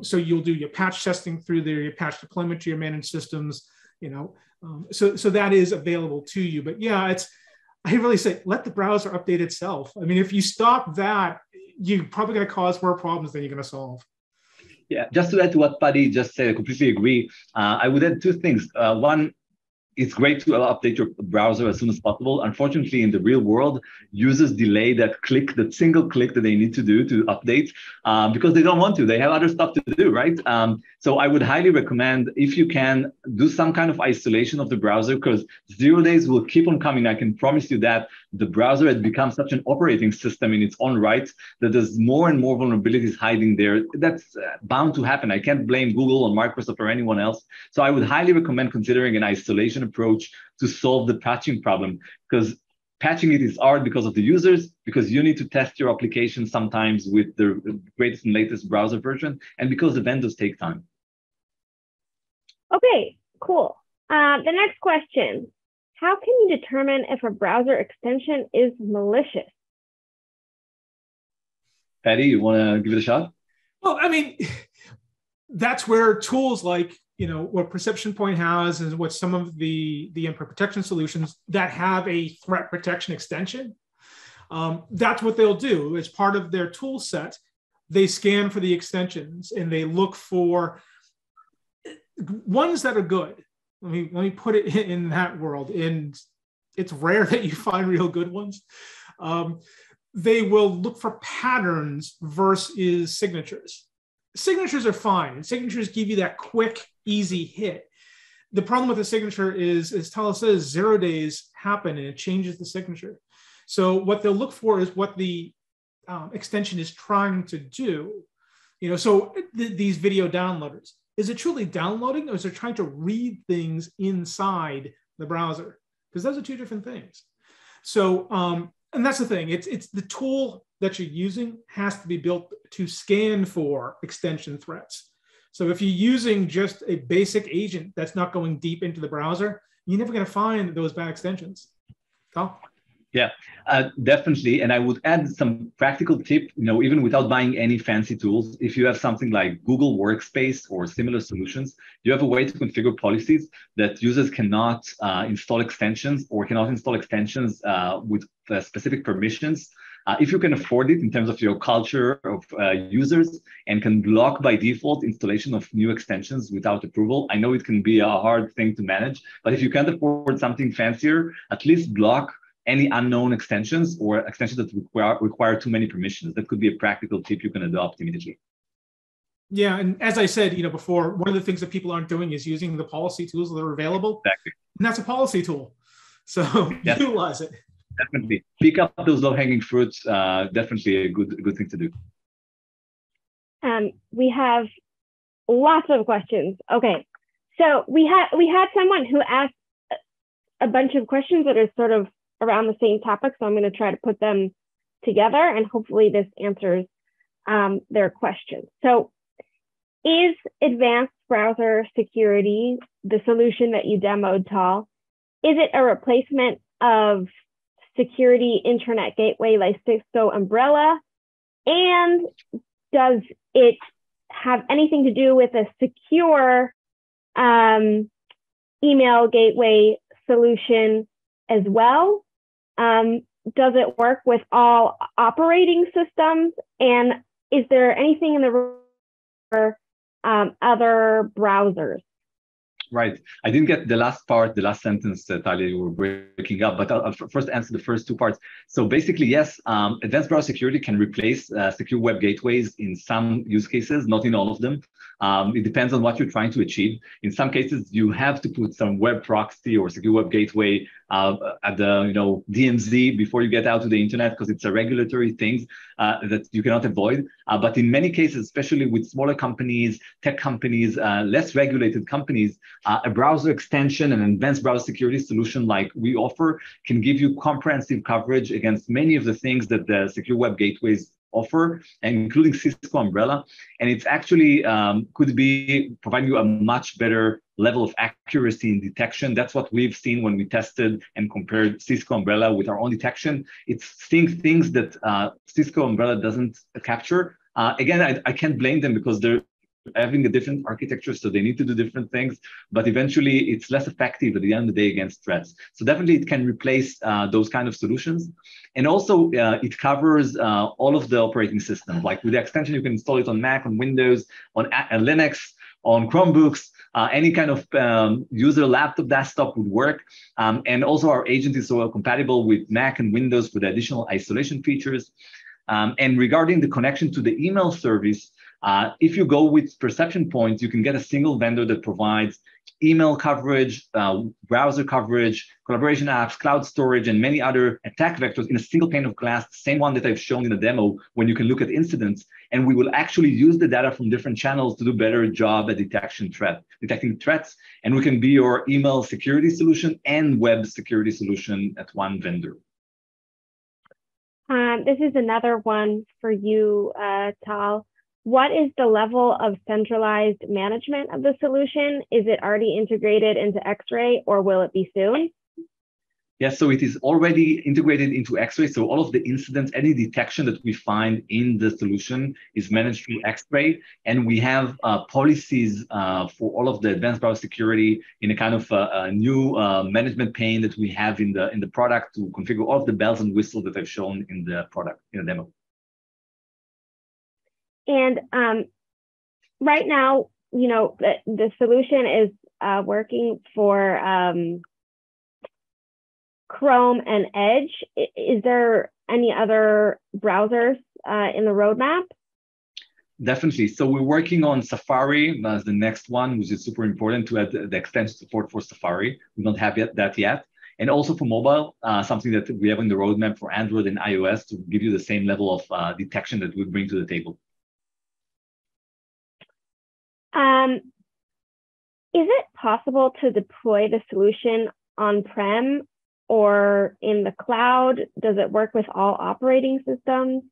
So you'll do your patch testing through there, your patch deployment to your managed systems, so that is available to you. But yeah, I really say, let the browser update itself. I mean, if you stop that, you're probably going to cause more problems than you're going to solve. Yeah, just to add to what Paddy just said, I completely agree. I would add two things. One, it's great to update your browser as soon as possible. Unfortunately, in the real world, users delay that single click that they need to do to update because they don't want to. They have other stuff to do, right? So I would highly recommend, if you can, do some kind of isolation of the browser, because 0 days will keep on coming. I can promise you that the browser has become such an operating system in its own right that there's more and more vulnerabilities hiding there. That's bound to happen. I can't blame Google or Microsoft or anyone else. So I would highly recommend considering an isolation approach to solve the patching problem, because patching it is hard because of the users, because you need to test your application sometimes with the greatest and latest browser version, and because the vendors take time. Okay, cool. The next question, how can you determine if a browser extension is malicious? Patty, you want to give it a shot? Well, I mean, that's where tools like, what Perception Point has and what some of the endpoint protection solutions that have a threat protection extension, that's what they'll do. As part of their tool set, they scan for the extensions and they look for ones that are good. Let me put it in that world. And it's rare that you find real good ones. They will look for patterns versus signatures. Signatures are fine. Signatures give you that quick, easy hit. The problem with the signature is, as Tala says, 0 days happen and it changes the signature. So what they'll look for is what the extension is trying to do. So these video downloaders, is it truly downloading, or is it trying to read things inside the browser? Because those are two different things. So, and that's the thing. It's the tool that you're using has to be built to scan for extension threats. So if you're using just a basic agent that's not going deep into the browser, you're never going to find those bad extensions. Carl? Yeah, definitely. And I would add some practical tip, even without buying any fancy tools. If you have something like Google Workspace or similar solutions, you have a way to configure policies that users cannot install extensions or cannot install extensions with specific permissions. If you can afford it in terms of your culture of users and can block by default installation of new extensions without approval, I know it can be a hard thing to manage, but if you can't afford something fancier, at least block any unknown extensions or extensions that require too many permissions. That could be a practical tip you can adopt immediately. Yeah, and as I said, before, one of the things that people aren't doing is using the policy tools that are available. Exactly. And that's a policy tool. So yes. Utilize it. Definitely. Pick up those low-hanging fruits. Definitely a good thing to do. We have lots of questions. Okay. So we had someone who asked a bunch of questions that are sort of around the same topic. So I'm going to try to put them together and hopefully this answers their questions. So is advanced browser security the solution that you demoed, Tal? Is it a replacement of security internet gateway like Cisco Umbrella? And does it have anything to do with a secure email gateway solution as well? Does it work with all operating systems? And is there anything in the other browsers? Right. I didn't get the last part, the last sentence, Talia, you were breaking up, but I'll first answer the first two parts. So basically, yes, advanced browser security can replace secure web gateways in some use cases, not in all of them. It depends on what you're trying to achieve. In some cases, you have to put some web proxy or secure web gateway at the DMZ before you get out to the internet, because it's a regulatory thing that you cannot avoid. But in many cases, especially with smaller companies, tech companies, less regulated companies, a browser extension and advanced browser security solution like we offer can give you comprehensive coverage against many of the things that the secure web gateways offer, including Cisco Umbrella. And it's actually could be providing you a much better level of accuracy in detection. That's what we've seen when we tested and compared Cisco Umbrella with our own detection. It's seeing things that Cisco Umbrella doesn't capture. Again, I can't blame them because they're having a different architecture, so they need to do different things, but eventually it's less effective at the end of the day against threats. So definitely it can replace those kind of solutions. And also it covers all of the operating systems. Like with the extension, you can install it on Mac, on Windows, on Linux, on Chromebooks. Any kind of user laptop, desktop would work. And also our agent is so compatible with Mac and Windows for the additional isolation features. And regarding the connection to the email service, if you go with perception points, you can get a single vendor that provides email coverage, browser coverage, collaboration apps, cloud storage, and many other attack vectors in a single pane of glass, the same one that I've shown in the demo when you can look at incidents. And we will actually use the data from different channels to do a better job at detecting threats. And we can be your email security solution and web security solution at one vendor. This is another one for you, Tal. What is the level of centralized management of the solution? Is it already integrated into X-Ray or will it be soon? Yes, so it is already integrated into X-Ray. So all of the incidents, any detection that we find in the solution is managed through X-Ray. And we have policies for all of the advanced browser security in a kind of a new management pane that we have in the product to configure all of the bells and whistles that I've shown in the product, in the demo. And right now, you know, the solution is working for Chrome and Edge. Is there any other browsers in the roadmap? Definitely. So we're working on Safari as the next one, which is super important to add the extension support for Safari. We don't have that yet. And also for mobile, something that we have in the roadmap for Android and iOS to give you the same level of detection that we bring to the table. Is it possible to deploy the solution on-prem or in the cloud? Does it work with all operating systems?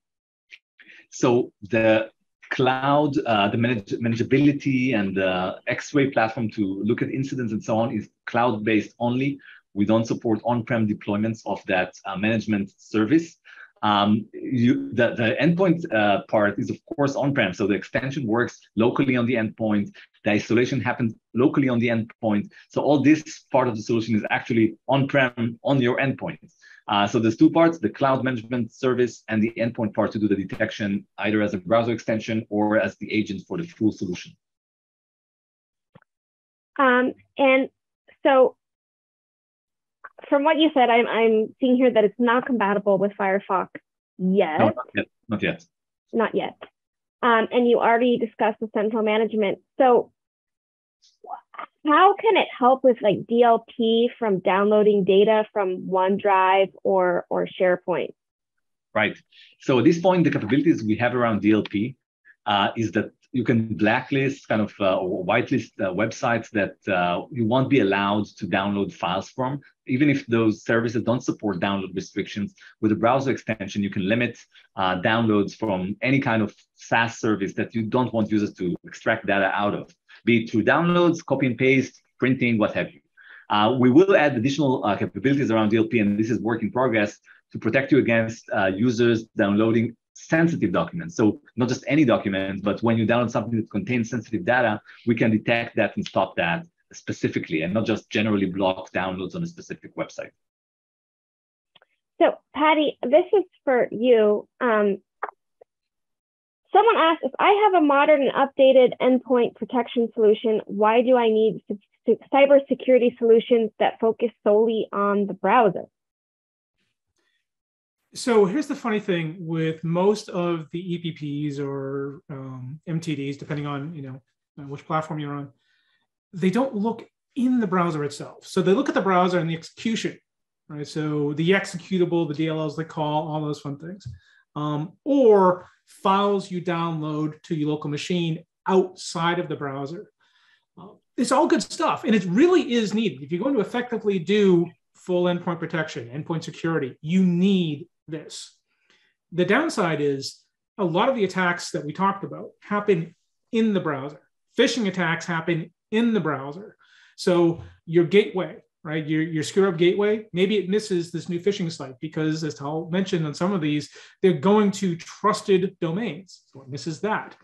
So the cloud, the manageability and the X-Ray platform to look at incidents and so on is cloud-based only. We don't support on-prem deployments of that management service. The endpoint part is, of course, on-prem. So the extension works locally on the endpoint. The isolation happens locally on the endpoint. So all this part of the solution is actually on-prem on your endpoint. So there's two parts, the cloud management service and the endpoint part to do the detection, either as a browser extension or as the agent for the full solution. And so from what you said, I'm seeing here that it's not compatible with Firefox yet. No, not yet. Not yet. And you already discussed the central management. So how can it help with like DLP from downloading data from OneDrive or SharePoint? Right. So at this point, the capabilities we have around DLP is that you can blacklist kind of or whitelist websites that you won't be allowed to download files from. Even if those services don't support download restrictions, with a browser extension, you can limit downloads from any kind of SaaS service that you don't want users to extract data out of, be it through downloads, copy and paste, printing, what have you. We will add additional capabilities around DLP, and this is work in progress, to protect you against users downloading sensitive documents. So not just any document, but when you download something that contains sensitive data, we can detect that and stop that specifically and not just generally block downloads on a specific website. So Patty, this is for you. Someone asked, if I have a modern and updated endpoint protection solution, why do I need cybersecurity solutions that focus solely on the browser? So here's the funny thing with most of the EPPs or MTDs, depending on which platform you're on, they don't look in the browser itself. So they look at the browser and the execution, right? So the executable, the DLLs they call, all those fun things, or files you download to your local machine outside of the browser. It's all good stuff, and it really is needed. If you're going to effectively do full endpoint protection, endpoint security, you need this. The downside is a lot of the attacks that we talked about happen in the browser. Phishing attacks happen in the browser. So your gateway, right? Your screw up gateway, maybe it misses this new phishing site because, as Tal mentioned on some of these, they're going to trusted domains. So it misses that.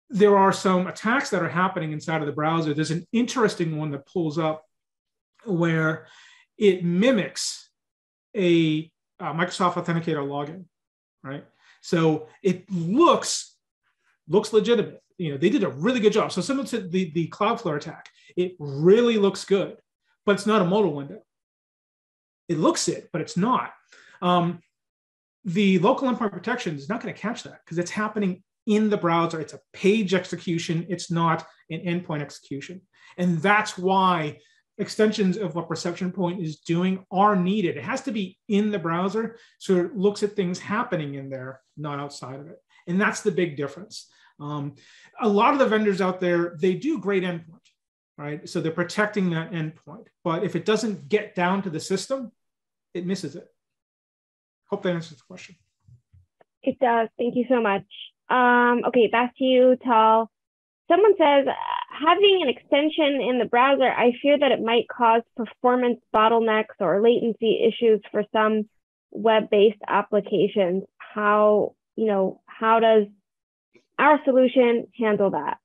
There are some attacks that are happening inside of the browser. There's an interesting one that pulls up where it mimics a Microsoft Authenticator login, right? So it looks legitimate. they did a really good job. So similar to the Cloudflare attack, it really looks good, but it's not a modal window. It looks it, but it's not. The local endpoint protection is not going to catch that because it's happening in the browser. It's a page execution. It's not an endpoint execution. And that's why extensions of what Perception Point is doing are needed. It has to be in the browser, so it looks at things happening in there, not outside of it. And that's the big difference. A lot of the vendors out there, they do great endpoint, right? So they're protecting that endpoint. But if it doesn't get down to the system, it misses it. Hope that answers the question. It does. Thank you so much. Okay, back to you, Tal. Someone says, having an extension in the browser, I fear that it might cause performance bottlenecks or latency issues for some web-based applications. How does our solution handle that?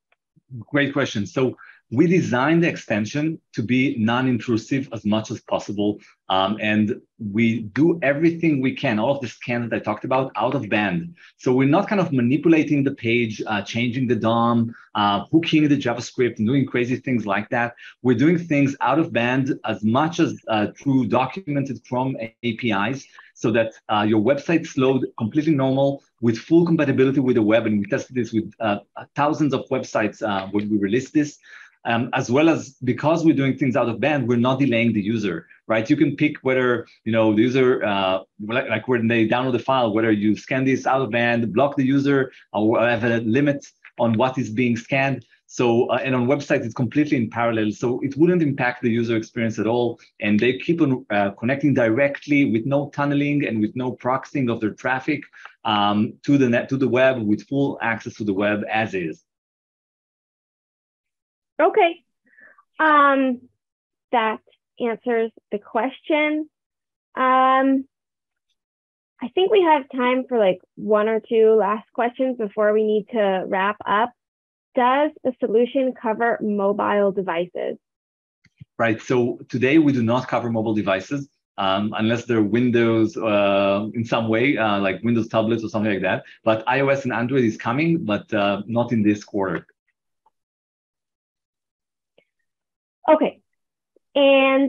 Great question. So we designed the extension to be non-intrusive as much as possible. And we do everything we can, all of the scans that I talked about, out of band. So we're not kind of manipulating the page, changing the DOM, hooking the JavaScript, and doing crazy things like that. We're doing things out of band as much as through documented Chrome APIs, so that your website's load completely normal with full compatibility with the web. And we tested this with thousands of websites when we released this. As well as because we're doing things out of band, we're not delaying the user, right? You can pick whether, the user, like when they download the file, whether you scan this out of band, block the user, or have a limit on what is being scanned. So, and on websites, it's completely in parallel. So it wouldn't impact the user experience at all. And they keep on connecting directly with no tunneling and with no proxying of their traffic to the web with full access to the web as is. Okay, that answers the question. I think we have time for like one or two last questions before we need to wrap up. Does the solution cover mobile devices? Right, so today we do not cover mobile devices unless they're Windows in some way, like Windows tablets or something like that. But iOS and Android is coming, but not in this quarter. Okay, and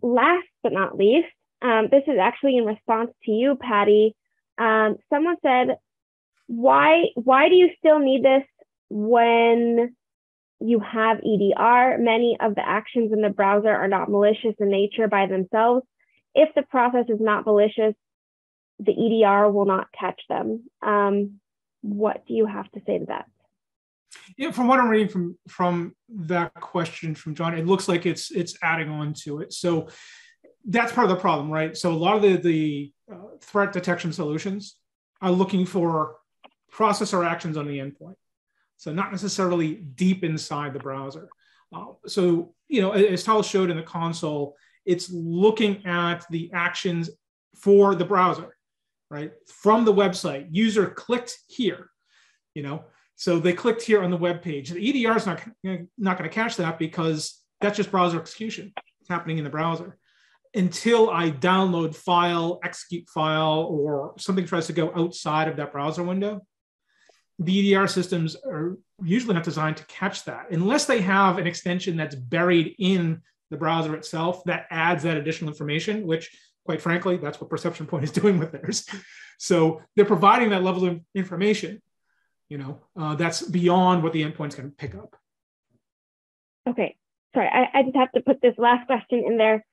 last but not least, this is actually in response to you, Patty. Someone said, why do you still need this when you have EDR? Many of the actions in the browser are not malicious in nature by themselves. If the process is not malicious, the EDR will not catch them. What do you have to say to that? Yeah, from what I'm reading from that question from John, it looks like it's adding on to it. So that's part of the problem, right? So a lot of the threat detection solutions are looking for processor actions on the endpoint. So not necessarily deep inside the browser. So, as Tal showed in the console, it's looking at the actions for the browser, right? From the website, user clicked here, So they clicked here on the web page. The EDR is not going to catch that because that's just browser execution. It's happening in the browser. Until I download file, execute file, or something tries to go outside of that browser window, the EDR systems are usually not designed to catch that unless they have an extension that's buried in the browser itself that adds that additional information, which, quite frankly, that's what Perception Point is doing with theirs. So they're providing that level of information. That's beyond what the endpoint's going to pick up. Okay, sorry, I just have to put this last question in there.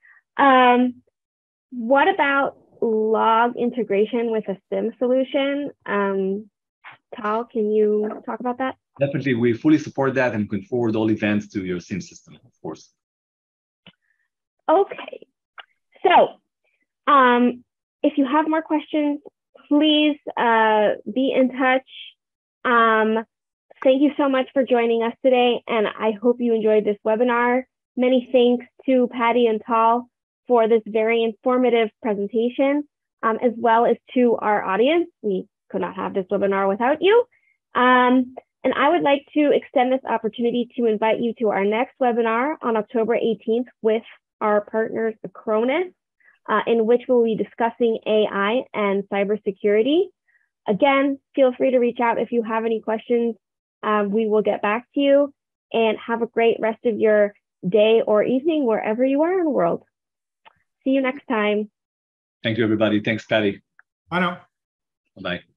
What about log integration with a SIEM solution? Tal, can you talk about that? Definitely, we fully support that and can forward all events to your SIEM system, of course. Okay, so if you have more questions, please be in touch. Thank you so much for joining us today, and I hope you enjoyed this webinar. Many thanks to Patty and Tal for this very informative presentation, as well as to our audience. We could not have this webinar without you. And I would like to extend this opportunity to invite you to our next webinar on October 18th with our partners, Acronis, in which we'll be discussing AI and cybersecurity. Again, feel free to reach out if you have any questions. we will get back to you, and have a great rest of your day or evening wherever you are in the world. See you next time. Thank you, everybody. Thanks, Patty. Bye now. Bye-bye.